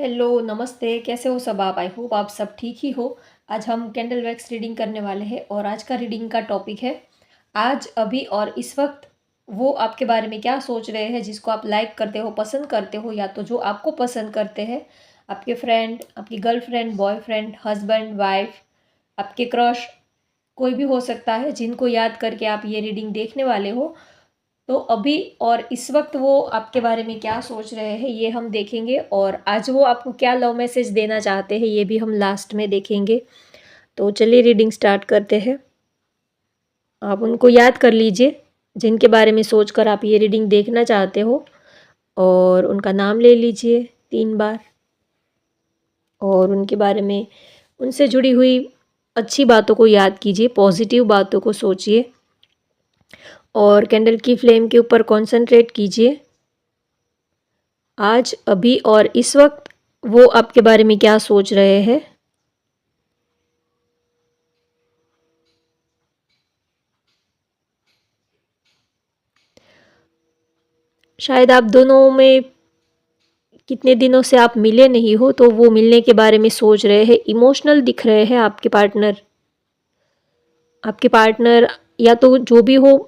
Hello, नमस्ते, कैसे हो सब आप? आई होप आप सब ठीक ही हो। आज हम कैंडल वैक्स रीडिंग करने वाले हैं और आज का रीडिंग का टॉपिक है आज, अभी और इस वक्त वो आपके बारे में क्या सोच रहे हैं जिसको आप लाइक करते हो, पसंद करते हो या तो जो आपको पसंद करते हैं, आपके फ्रेंड, आपकी गर्लफ्रेंड, बॉयफ्रेंड, हस्बैंड, वाइफ, आपके क्रश, कोई भी हो सकता है जिनको याद करके आप ये रीडिंग देखने वाले हो। तो अभी और इस वक्त वो आपके बारे में क्या सोच रहे हैं ये हम देखेंगे और आज वो आपको क्या लव मैसेज देना चाहते हैं ये भी हम लास्ट में देखेंगे। तो चलिए रीडिंग स्टार्ट करते हैं। आप उनको याद कर लीजिए जिनके बारे में सोचकर आप ये रीडिंग देखना चाहते हो और उनका नाम ले लीजिए 3 बार और उनके बारे में उनसे जुड़ी हुई अच्छी बातों को याद कीजिए, पॉजिटिव बातों को सोचिए और कैंडल की फ्लेम के ऊपर कंसंट्रेट कीजिए। आज, अभी और इस वक्त वो आपके बारे में क्या सोच रहे हैं। शायद आप दोनों में कितने दिनों से आप मिले नहीं हो तो वो मिलने के बारे में सोच रहे हैं। इमोशनल दिख रहे हैं आपके पार्टनर या तो जो भी हो।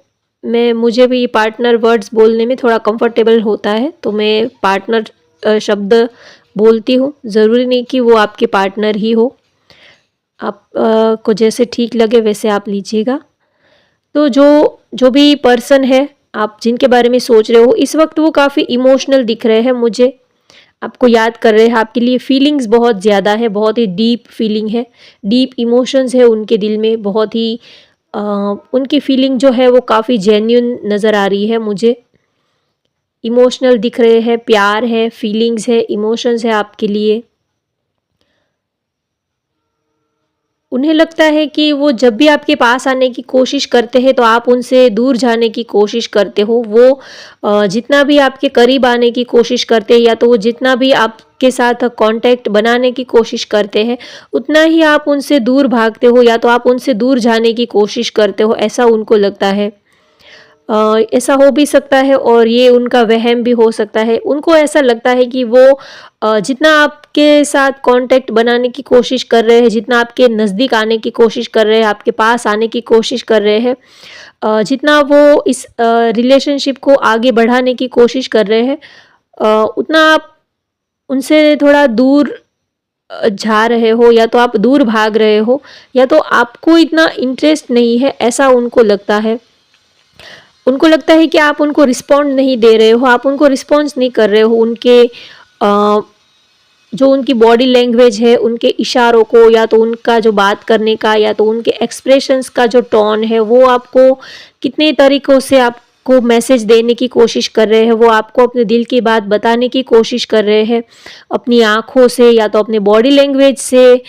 मुझे भी पार्टनर वर्ड्स बोलने में थोड़ा कंफर्टेबल होता है तो मैं पार्टनर शब्द बोलती हूँ। ज़रूरी नहीं कि वो आपके पार्टनर ही हो, आप को जैसे ठीक लगे वैसे आप लीजिएगा। तो जो जो भी पर्सन है आप जिनके बारे में सोच रहे हो इस वक्त वो काफ़ी इमोशनल दिख रहे हैं मुझे, आपको याद कर रहे हैं, आपके लिए फीलिंग्स बहुत ज़्यादा है, बहुत ही डीप फीलिंग है, डीप इमोशंस है उनके दिल में, बहुत ही उनकी फीलिंग जो है वो काफ़ी जेन्युइन नज़र आ रही है मुझे। इमोशनल दिख रहे हैं, प्यार है, फीलिंग्स है, इमोशंस है आपके लिए। उन्हें लगता है कि वो जब भी आपके पास आने की कोशिश करते हैं तो आप उनसे दूर जाने की कोशिश करते हो। वो जितना भी आपके करीब आने की कोशिश करते हैं या तो वो जितना भी आपके साथ कांटेक्ट बनाने की कोशिश करते हैं उतना ही आप उनसे दूर भागते हो या तो आप उनसे दूर जाने की कोशिश करते हो, ऐसा उनको लगता है। ऐसा हो भी सकता है और ये उनका वहम भी हो सकता है। उनको ऐसा लगता है कि वो जितना आपके साथ कांटेक्ट बनाने की कोशिश कर रहे हैं, जितना आपके नज़दीक आने की कोशिश कर रहे हैं, आपके पास आने की कोशिश कर रहे हैं, जितना वो इस रिलेशनशिप को आगे बढ़ाने की कोशिश कर रहे हैं, उतना आप उनसे थोड़ा दूर जा रहे हो या तो आप दूर भाग रहे हो या तो आपको इतना इंटरेस्ट नहीं है, ऐसा उनको लगता है। उनको लगता है कि आप उनको रिस्पॉन्ड नहीं दे रहे हो, आप उनको रिस्पॉन्स नहीं कर रहे हो। जो उनकी बॉडी लैंग्वेज है, उनके इशारों को या तो उनका जो बात करने का या तो उनके एक्सप्रेशंस का जो टोन है वो आपको कितने तरीक़ों से आपको मैसेज देने की कोशिश कर रहे हैं। वो आपको अपने दिल की बात बताने की कोशिश कर रहे हैं अपनी आँखों से या तो अपने बॉडी लैंग्वेज से।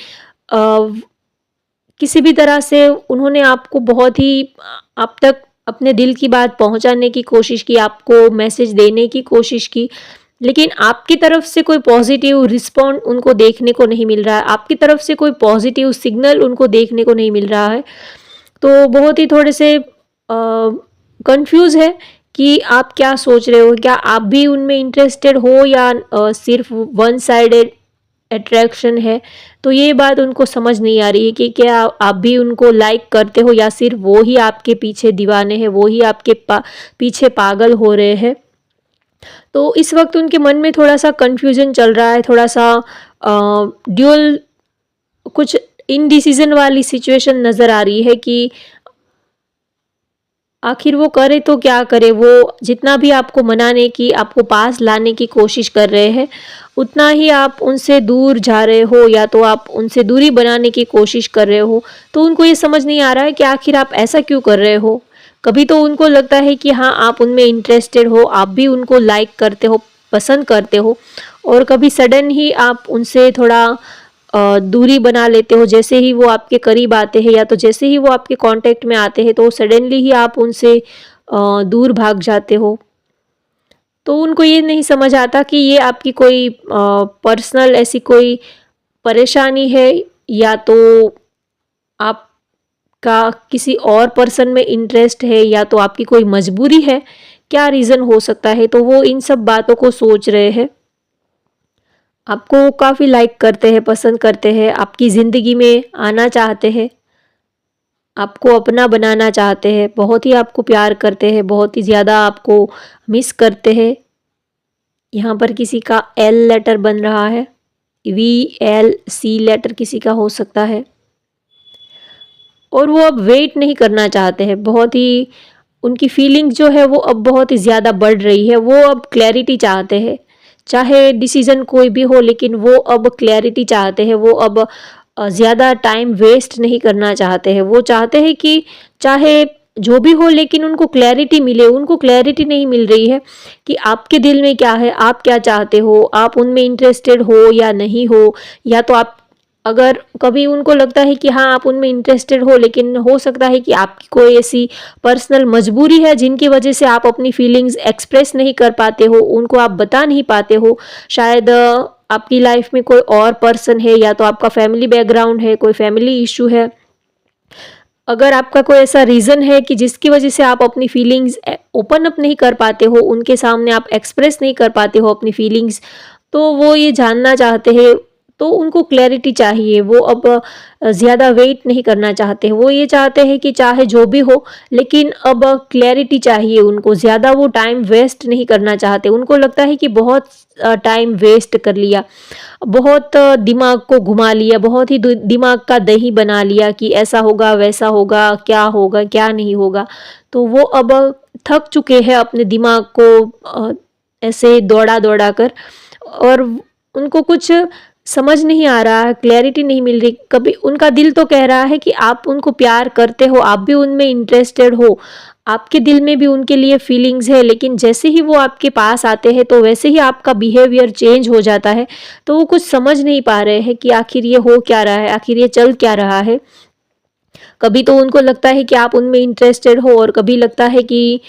किसी भी तरह से उन्होंने आपको बहुत ही आप तक अपने दिल की बात पहुंचाने की कोशिश की, आपको मैसेज देने की कोशिश की, लेकिन आपकी तरफ से कोई पॉजिटिव रिस्पॉन्ड उनको देखने को नहीं मिल रहा है, आपकी तरफ से कोई पॉजिटिव सिग्नल उनको देखने को नहीं मिल रहा है। तो बहुत ही थोड़े से कंफ्यूज है कि आप क्या सोच रहे हो, क्या आप भी उनमें इंटरेस्टेड हो या सिर्फ वन साइडेड अट्रैक्शन है। तो ये बात उनको समझ नहीं आ रही है कि क्या आप भी उनको लाइक करते हो या सिर्फ वो ही आपके पीछे दीवाने हैं, वो ही आपके पीछे पागल हो रहे हैं। तो इस वक्त उनके मन में थोड़ा सा कन्फ्यूजन चल रहा है, थोड़ा सा ड्यूअल कुछ इनडिसीजन वाली सिचुएशन नज़र आ रही है कि आखिर वो करे तो क्या करे। वो जितना भी आपको मनाने की, आपको पास लाने की कोशिश कर रहे हैं उतना ही आप उनसे दूर जा रहे हो या तो आप उनसे दूरी बनाने की कोशिश कर रहे हो। तो उनको ये समझ नहीं आ रहा है कि आखिर आप ऐसा क्यों कर रहे हो। कभी तो उनको लगता है कि हाँ, आप उनमें इंटरेस्टेड हो, आप भी उनको लाइक करते हो, पसंद करते हो, और कभी सडन ही आप उनसे थोड़ा दूरी बना लेते हो। जैसे ही वो आपके करीब आते हैं या तो जैसे ही वो आपके कांटेक्ट में आते हैं तो सडनली ही आप उनसे दूर भाग जाते हो। तो उनको ये नहीं समझ आता कि ये आपकी कोई पर्सनल ऐसी कोई परेशानी है या तो आपका किसी और पर्सन में इंटरेस्ट है या तो आपकी कोई मजबूरी है, क्या रीज़न हो सकता है। तो वो इन सब बातों को सोच रहे हैं आपको काफ़ी लाइक करते हैं, पसंद करते हैं, आपकी ज़िंदगी में आना चाहते हैं, आपको अपना बनाना चाहते हैं, बहुत ही आपको प्यार करते हैं, बहुत ही ज़्यादा आपको मिस करते हैं। यहाँ पर किसी का एल लेटर बन रहा है, VLC लेटर किसी का हो सकता है, और वो अब वेट नहीं करना चाहते हैं। बहुत ही उनकी फीलिंग जो है वो अब बहुत ही ज़्यादा बढ़ रही है। वो अब क्लैरिटी चाहते हैं, चाहे डिसीज़न कोई भी हो, लेकिन वो अब क्लैरिटी चाहते हैं। वो अब ज़्यादा टाइम वेस्ट नहीं करना चाहते हैं। वो चाहते हैं कि चाहे जो भी हो, लेकिन उनको क्लैरिटी मिले। उनको क्लैरिटी नहीं मिल रही है कि आपके दिल में क्या है, आप क्या चाहते हो, आप उनमें इंटरेस्टेड हो या नहीं हो। या तो आप, अगर कभी उनको लगता है कि हाँ आप उनमें इंटरेस्टेड हो, लेकिन हो सकता है कि आपकी कोई ऐसी पर्सनल मजबूरी है जिनकी वजह से आप अपनी फीलिंग्स एक्सप्रेस नहीं कर पाते हो, उनको आप बता नहीं पाते हो। शायद आपकी लाइफ में कोई और पर्सन है, या तो आपका फैमिली बैकग्राउंड है, कोई फैमिली इशू है। अगर आपका कोई ऐसा रीज़न है कि जिसकी वजह से आप अपनी फीलिंग्स ओपन अप नहीं कर पाते हो, उनके सामने आप एक्सप्रेस नहीं कर पाते हो अपनी फीलिंग्स, तो वो ये जानना चाहते हैं। तो उनको क्लैरिटी चाहिए। वो अब ज़्यादा वेट नहीं करना चाहते हैं। वो ये चाहते हैं कि चाहे जो भी हो, लेकिन अब क्लैरिटी चाहिए उनको। ज़्यादा वो टाइम वेस्ट नहीं करना चाहते। उनको लगता है कि बहुत टाइम वेस्ट कर लिया, बहुत दिमाग को घुमा लिया, बहुत ही दिमाग का दही बना लिया कि ऐसा होगा, वैसा होगा, क्या नहीं होगा। तो वो अब थक चुके हैं अपने दिमाग को ऐसे दौड़ा-दौड़ा कर, और उनको कुछ समझ नहीं आ रहा है, क्लैरिटी नहीं मिल रही। कभी उनका दिल तो कह रहा है कि आप उनको प्यार करते हो, आप भी उनमें इंटरेस्टेड हो, आपके दिल में भी उनके लिए फीलिंग्स है, लेकिन जैसे ही वो आपके पास आते हैं तो वैसे ही आपका बिहेवियर चेंज हो जाता है। तो वो कुछ समझ नहीं पा रहे हैं कि आखिर ये हो क्या रहा है, आखिर ये चल क्या रहा है। कभी तो उनको लगता है कि आप उनमें इंटरेस्टेड हो, और कभी लगता है कि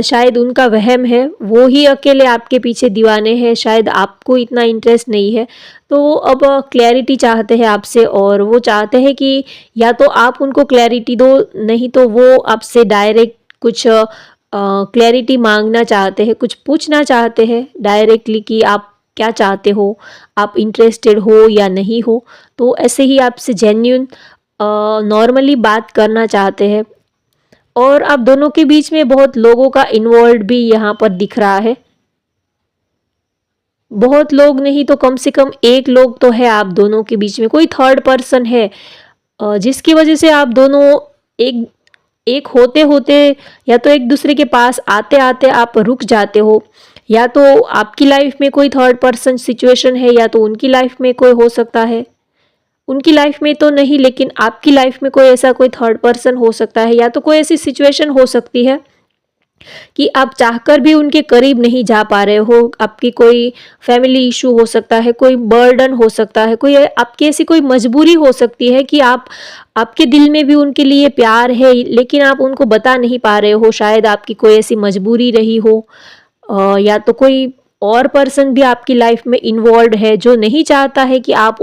शायद उनका वहम है, वो ही अकेले आपके पीछे दीवाने हैं, शायद आपको इतना इंटरेस्ट नहीं है। तो वो अब क्लैरिटी चाहते हैं आपसे, और वो चाहते हैं कि या तो आप उनको क्लैरिटी दो, नहीं तो वो आपसे डायरेक्ट कुछ क्लैरिटी मांगना चाहते हैं, कुछ पूछना चाहते हैं डायरेक्टली कि आप क्या चाहते हो, आप इंटरेस्टेड हो या नहीं हो। तो ऐसे ही आपसे जेन्युइन नॉर्मली बात करना चाहते हैं। और आप दोनों के बीच में बहुत लोगों का इन्वॉल्व भी यहाँ पर दिख रहा है। बहुत लोग नहीं तो कम से कम एक लोग तो है आप दोनों के बीच में, कोई थर्ड पर्सन है जिसकी वजह से आप दोनों एक एक होते होते, या तो एक दूसरे के पास आते आते आप रुक जाते हो, या तो आपकी लाइफ में कोई थर्ड पर्सन सिचुएशन है, या तो उनकी लाइफ में कोई हो सकता है। उनकी लाइफ में तो नहीं, लेकिन आपकी लाइफ में कोई ऐसा कोई थर्ड पर्सन हो सकता है, या तो कोई ऐसी सिचुएशन हो सकती है कि आप चाहकर भी उनके करीब नहीं जा पा रहे हो। आपकी कोई फैमिली इशू हो सकता है, कोई बर्डन हो सकता है, कोई आपकी ऐसी कोई मजबूरी हो सकती है कि आपके दिल में भी उनके लिए प्यार है, लेकिन आप उनको बता नहीं पा रहे हो। शायद आपकी कोई ऐसी मजबूरी रही हो, या तो कोई और पर्सन भी आपकी लाइफ में इन्वॉल्व है जो नहीं चाहता है कि आप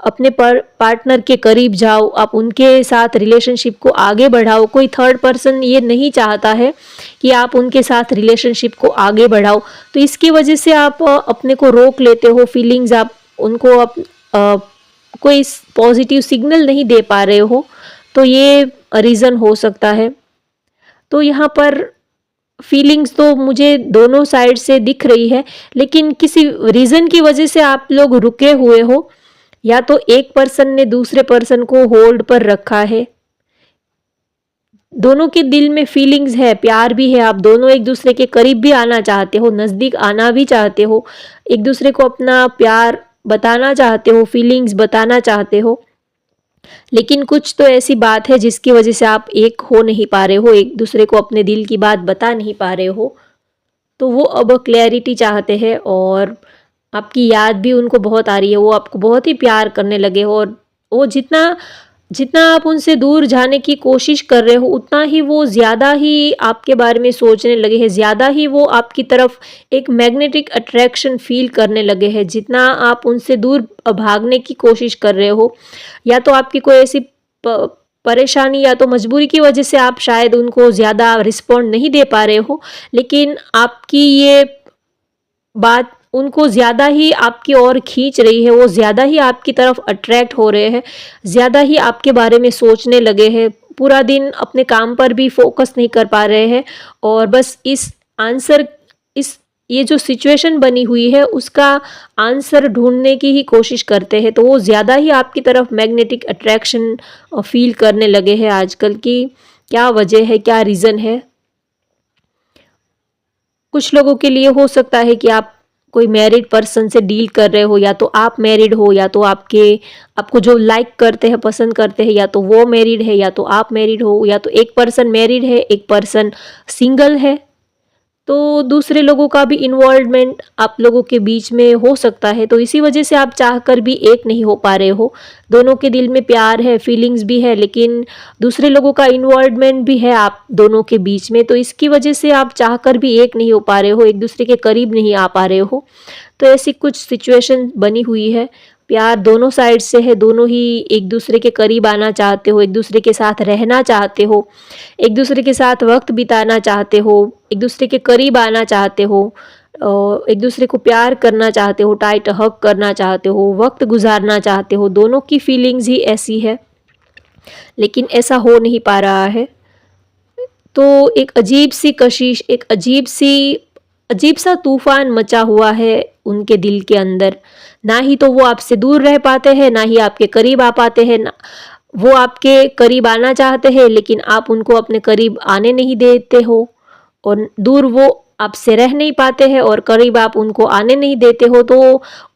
अपने पार्टनर के करीब जाओ, आप उनके साथ रिलेशनशिप को आगे बढ़ाओ। कोई थर्ड पर्सन ये नहीं चाहता है कि आप उनके साथ रिलेशनशिप को आगे बढ़ाओ। तो इसकी वजह से आप अपने को रोक लेते हो, फीलिंग्स आप उनको कोई पॉजिटिव सिग्नल नहीं दे पा रहे हो। तो ये रीज़न हो सकता है। तो यहाँ पर फीलिंग्स तो मुझे दोनों साइड से दिख रही है, लेकिन किसी रीज़न की वजह से आप लोग रुके हुए हो, या तो एक पर्सन ने दूसरे पर्सन को होल्ड पर रखा है। दोनों के दिल में फीलिंग्स है, प्यार भी है, आप दोनों एक दूसरे के करीब भी आना चाहते हो, नज़दीक आना भी चाहते हो, एक दूसरे को अपना प्यार बताना चाहते हो, फीलिंग्स बताना चाहते हो, लेकिन कुछ तो ऐसी बात है जिसकी वजह से आप एक हो नहीं पा रहे हो, एक दूसरे को अपने दिल की बात बता नहीं पा रहे हो। तो वो अब क्लैरिटी चाहते हैं, और आपकी याद भी उनको बहुत आ रही है। वो आपको बहुत ही प्यार करने लगे हो, और वो जितना जितना आप उनसे दूर जाने की कोशिश कर रहे हो, उतना ही वो ज़्यादा ही आपके बारे में सोचने लगे हैं, ज़्यादा ही वो आपकी तरफ एक मैग्नेटिक अट्रैक्शन फ़ील करने लगे हैं। जितना आप उनसे दूर भागने की कोशिश कर रहे हो, या तो आपकी कोई ऐसी परेशानी या तो मजबूरी की वजह से आप शायद उनको ज़्यादा रिस्पॉन्ड नहीं दे पा रहे हो, लेकिन आपकी ये बात उनको ज़्यादा ही आपकी ओर खींच रही है, वो ज़्यादा ही आपकी तरफ अट्रैक्ट हो रहे हैं, ज़्यादा ही आपके बारे में सोचने लगे हैं, पूरा दिन अपने काम पर भी फोकस नहीं कर पा रहे हैं और बस इस ये जो सिचुएशन बनी हुई है उसका आंसर ढूंढने की ही कोशिश करते हैं। तो वो ज़्यादा ही आपकी तरफ मैग्नेटिक अट्रैक्शन फील करने लगे हैं आजकल की। क्या वजह है, क्या रीज़न है? कुछ लोगों के लिए हो सकता है कि आप कोई मैरिड पर्सन से डील कर रहे हो, या तो आप मैरिड हो, या तो आपको जो लाइक करते हैं, पसंद करते हैं, या तो वो मैरिड है, या तो आप मैरिड हो, या तो एक पर्सन मैरिड है, एक पर्सन सिंगल है। तो दूसरे लोगों का भी इन्वॉल्वमेंट आप लोगों के बीच में हो सकता है, तो इसी वजह से आप चाहकर भी एक नहीं हो पा रहे हो। दोनों के दिल में प्यार है, फीलिंग्स भी है, लेकिन दूसरे लोगों का इन्वॉल्वमेंट भी है आप दोनों के बीच में, तो इसकी वजह से आप चाहकर भी एक नहीं हो पा रहे हो, एक दूसरे के करीब नहीं आ पा रहे हो। तो ऐसी कुछ सिचुएशन बनी हुई है। प्यार दोनों साइड से है, दोनों ही एक दूसरे के करीब आना चाहते हो, एक दूसरे के साथ रहना चाहते हो, एक दूसरे के साथ वक्त बिताना चाहते हो, एक दूसरे के करीब आना चाहते हो, एक दूसरे को प्यार करना चाहते हो, टाइट हग करना चाहते हो, वक्त गुजारना चाहते हो। दोनों की फीलिंग्स ही ऐसी है, लेकिन ऐसा हो नहीं पा रहा है। तो एक अजीब सी कशिश, एक अजीब सा तूफान मचा हुआ है उनके दिल के अंदर। ना ही तो वो आपसे दूर रह पाते हैं, ना ही आपके करीब आ पाते हैं। ना वो आपके करीब आना चाहते हैं, लेकिन आप उनको अपने करीब आने नहीं देते हो, और दूर वो आपसे रह नहीं पाते हैं और करीब आप उनको आने नहीं देते हो। तो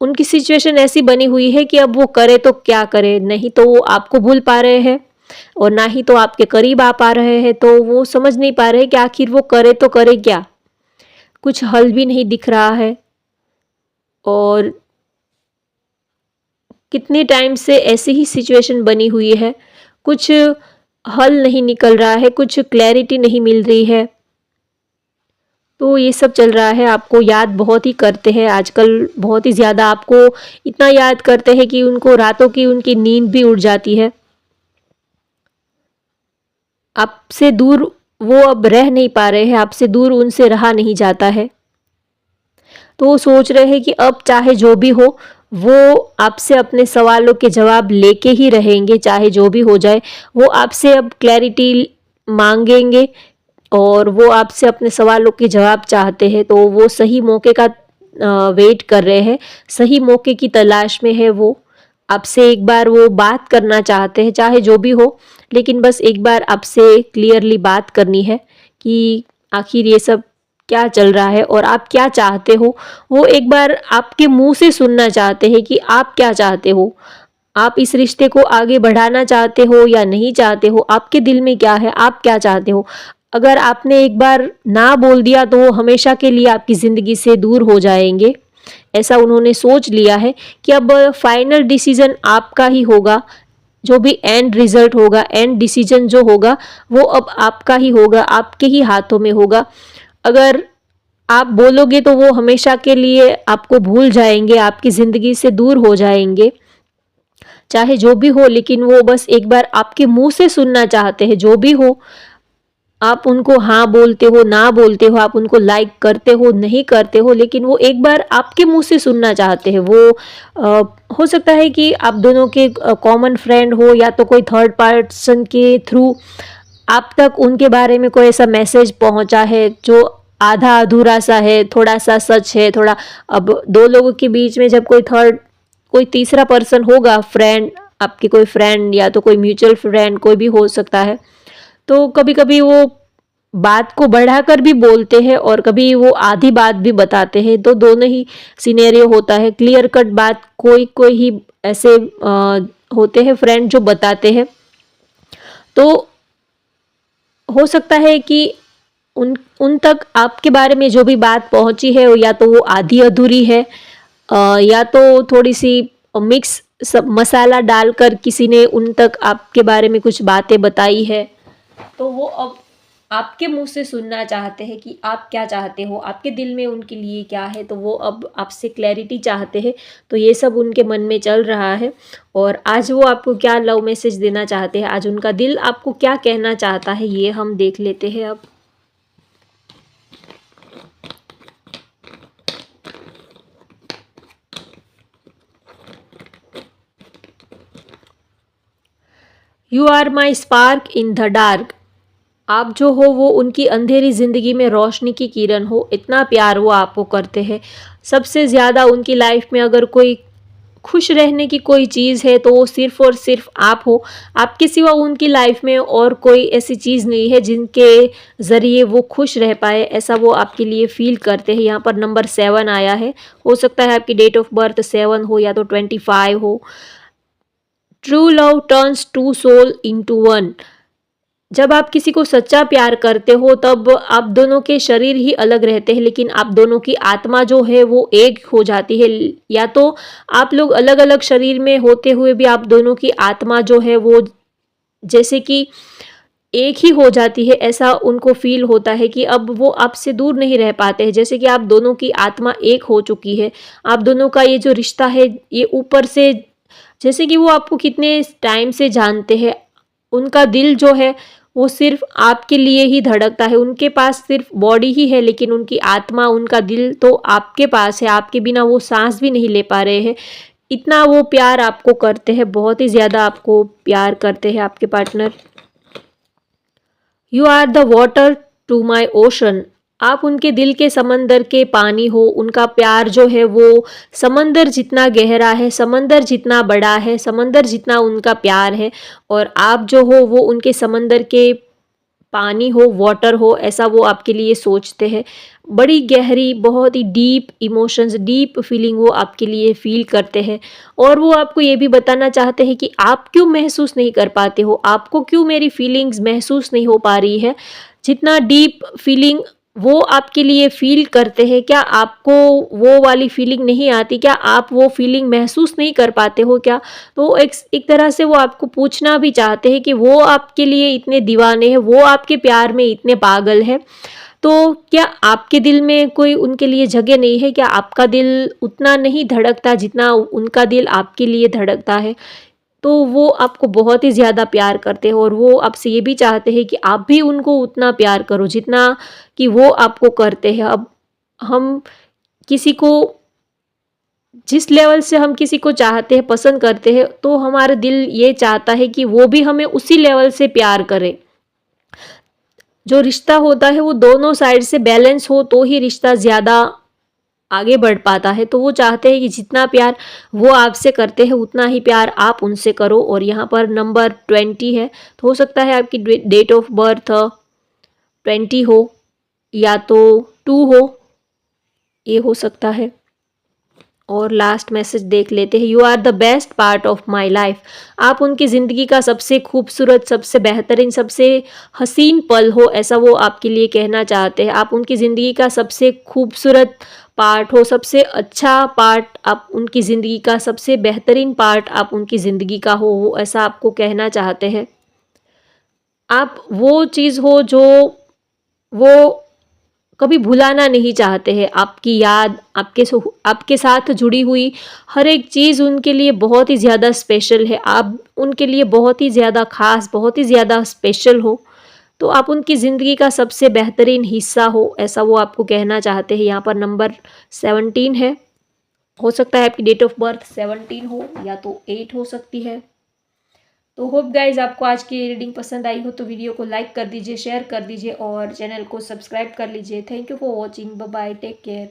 उनकी सिचुएशन ऐसी बनी हुई है कि अब वो करे तो क्या करे, नहीं तो वो आपको भूल पा रहे हैं और ना ही तो आपके करीब आ पा रहे हैं। तो वो समझ नहीं पा रहे कि आखिर वो करे तो करे क्या, कुछ हल भी नहीं दिख रहा है। और कितने टाइम से ऐसी ही सिचुएशन बनी हुई है, कुछ हल नहीं निकल रहा है, कुछ क्लैरिटी नहीं मिल रही है। तो ये सब चल रहा है। आपको याद बहुत ही करते हैं आजकल, बहुत ही ज़्यादा आपको इतना याद करते हैं कि उनको रातों की उनकी नींद भी उड़ जाती है। आपसे दूर वो अब रह नहीं पा रहे हैं, आपसे दूर उनसे रहा नहीं जाता है। तो वो सोच रहे हैं कि अब चाहे जो भी हो, वो आपसे अपने सवालों के जवाब लेके ही रहेंगे, चाहे जो भी हो जाए। वो आपसे अब क्लैरिटी मांगेंगे और वो आपसे अपने सवालों के जवाब चाहते हैं। तो वो सही मौके का वेट कर रहे हैं, सही मौके की तलाश में है वो। आपसे एक बार वो बात करना चाहते हैं, चाहे जो भी हो, लेकिन बस एक बार आपसे क्लियरली बात करनी है कि आखिर ये सब क्या चल रहा है और आप क्या चाहते हो। वो एक बार आपके मुंह से सुनना चाहते हैं कि आप क्या चाहते हो, आप इस रिश्ते को आगे बढ़ाना चाहते हो या नहीं चाहते हो, आपके दिल में क्या है, आप क्या चाहते हो। अगर आपने एक बार ना बोल दिया तो वो हमेशा के लिए आपकी ज़िंदगी से दूर हो जाएंगे। ऐसा उन्होंने सोच लिया है कि अब फाइनल डिसीजन आपका ही होगा, जो भी एंड रिजल्ट होगा, एंड डिसीजन जो होगा, वो अब आपका ही होगा, आपके ही हाथों में होगा। अगर आप बोलोगे तो वो हमेशा के लिए आपको भूल जाएंगे, आपकी ज़िंदगी से दूर हो जाएंगे, चाहे जो भी हो। लेकिन वो बस एक बार आपके मुंह से सुनना चाहते हैं, जो भी हो। आप उनको हाँ बोलते हो, ना बोलते हो, आप उनको लाइक करते हो, नहीं करते हो, लेकिन वो एक बार आपके मुंह से सुनना चाहते हैं। वो हो सकता है कि आप दोनों के कॉमन फ्रेंड हो, या तो कोई थर्ड पर्सन के थ्रू आप तक उनके बारे में कोई ऐसा मैसेज पहुंचा है जो आधा अधूरा सा है, थोड़ा सा सच है, थोड़ा। अब दो लोगों के बीच में जब कोई तीसरा पर्सन होगा, फ्रेंड, आपके कोई फ्रेंड या तो कोई म्यूचुअल फ्रेंड, कोई भी हो सकता है, तो कभी कभी वो बात को बढ़ाकर भी बोलते हैं और कभी वो आधी बात भी बताते हैं। तो दोनों ही सिनेरियो होता है। क्लियर कट बात कोई कोई ही ऐसे होते हैं फ्रेंड जो बताते हैं। तो हो सकता है कि उन उन तक आपके बारे में जो भी बात पहुंची है, या तो वो आधी अधूरी है, या तो थोड़ी सी मिक्स सब मसाला डालकर किसी ने उन तक आपके बारे में कुछ बातें बताई है। तो वो अब आपके मुंह से सुनना चाहते हैं कि आप क्या चाहते हो, आपके दिल में उनके लिए क्या है। तो वो अब आपसे क्लैरिटी चाहते हैं। तो ये सब उनके मन में चल रहा है। और आज वो आपको क्या लव मैसेज देना चाहते हैं, आज उनका दिल आपको क्या कहना चाहता है, ये हम देख लेते हैं अब। You are my spark in the dark. आप जो हो वो उनकी अंधेरी ज़िंदगी में रोशनी की किरण हो, इतना प्यार वो आपको करते हैं। सबसे ज़्यादा उनकी लाइफ में अगर कोई खुश रहने की कोई चीज़ है तो वो सिर्फ़ और सिर्फ़ आप हो। आपके सिवा उनकी लाइफ में और कोई ऐसी चीज़ नहीं है जिनके ज़रिए वो खुश रह पाए, ऐसा वो आपके लिए फ़ील करते हैं। यहाँ पर नंबर 7 आया है। हो सकता है आपकी डेट ऑफ बर्थ 7 हो या तो 25 हो। True love turns two soul into one. जब आप किसी को सच्चा प्यार करते हो तब आप दोनों के शरीर ही अलग रहते हैं, लेकिन आप दोनों की आत्मा जो है वो एक हो जाती है। या तो आप लोग अलग अलग शरीर में होते हुए भी आप दोनों की आत्मा जो है वो जैसे कि एक ही हो जाती है, ऐसा उनको फील होता है कि अब वो आपसे दूर नहीं रह पाते हैं। जैसे कि आप दोनों की आत्मा एक हो चुकी है। आप दोनों का ये जो रिश्ता है ये ऊपर से, जैसे कि वो आपको कितने टाइम से जानते हैं। उनका दिल जो है वो सिर्फ आपके लिए ही धड़कता है। उनके पास सिर्फ बॉडी ही है, लेकिन उनकी आत्मा, उनका दिल तो आपके पास है। आपके बिना वो सांस भी नहीं ले पा रहे हैं। इतना वो प्यार आपको करते हैं, बहुत ही ज़्यादा आपको प्यार करते हैं आपके partner. You are the water to my ocean. आप उनके दिल के समंदर के पानी हो। उनका प्यार जो है वो समंदर जितना गहरा है, समंदर जितना बड़ा है, समंदर जितना उनका प्यार है। और आप जो हो वो उनके समंदर के पानी हो, वाटर हो, ऐसा वो आपके लिए सोचते हैं। बड़ी गहरी, बहुत ही डीप इमोशंस, डीप फीलिंग वो आपके लिए फील करते हैं। और वो आपको ये भी बताना चाहते हैं कि आप क्यों महसूस नहीं कर पाते हो, आपको क्यों मेरी फीलिंग्स महसूस नहीं हो पा रही है। जितना डीप फीलिंग वो आपके लिए फील करते हैं, क्या आपको वो वाली फीलिंग नहीं आती? क्या आप वो फीलिंग महसूस नहीं कर पाते हो क्या? तो एक तरह से वो आपको पूछना भी चाहते हैं कि वो आपके लिए इतने दीवाने हैं, वो आपके प्यार में इतने पागल हैं, तो क्या आपके दिल में कोई उनके लिए जगह नहीं है? क्या आपका दिल उतना नहीं धड़कता जितना उनका दिल आपके लिए धड़कता है? तो वो आपको बहुत ही ज़्यादा प्यार करते हैं और वो आपसे ये भी चाहते हैं कि आप भी उनको उतना प्यार करो जितना कि वो आपको करते हैं। अब हम किसी को, जिस लेवल से हम किसी को चाहते हैं, पसंद करते हैं, तो हमारा दिल ये चाहता है कि वो भी हमें उसी लेवल से प्यार करे। जो रिश्ता होता है वो दोनों साइड से बैलेंस हो तो ही रिश्ता ज़्यादा आगे बढ़ पाता है। तो वो चाहते हैं कि जितना प्यार वो आपसे करते हैं उतना ही प्यार आप उनसे करो। और यहाँ पर नंबर 20 है, तो हो सकता है आपकी डेट ऑफ बर्थ 20 हो या तो 2 हो, ये हो सकता है। और लास्ट मैसेज देख लेते हैं। You are the best part of my life. आप उनकी ज़िंदगी का सबसे खूबसूरत, सबसे बेहतरीन, सबसे हसीन पल हो, ऐसा वो आपके लिए कहना चाहते हैं। आप उनकी ज़िंदगी का सबसे खूबसूरत पार्ट हो, सबसे अच्छा पार्ट आप उनकी ज़िंदगी का, सबसे बेहतरीन पार्ट आप उनकी ज़िंदगी का हो, वो ऐसा आपको कहना चाहते हैं। आप वो चीज़ हो जो वो कभी भुलाना नहीं चाहते हैं। आपकी याद, आपके साथ जुड़ी हुई हर एक चीज़ उनके लिए बहुत ही ज़्यादा स्पेशल है। आप उनके लिए बहुत ही ज़्यादा ख़ास, बहुत ही ज़्यादा स्पेशल हो। तो आप उनकी ज़िंदगी का सबसे बेहतरीन हिस्सा हो, ऐसा वो आपको कहना चाहते हैं। यहाँ पर नंबर 17 है। हो सकता है आपकी डेट ऑफ बर्थ 17 हो या तो 8 हो सकती है। तो होप गाइज आपको आज की रीडिंग पसंद आई हो तो वीडियो को लाइक कर दीजिए, शेयर कर दीजिए और चैनल को सब्सक्राइब कर लीजिए। Thank you for watching. Bye bye, take care.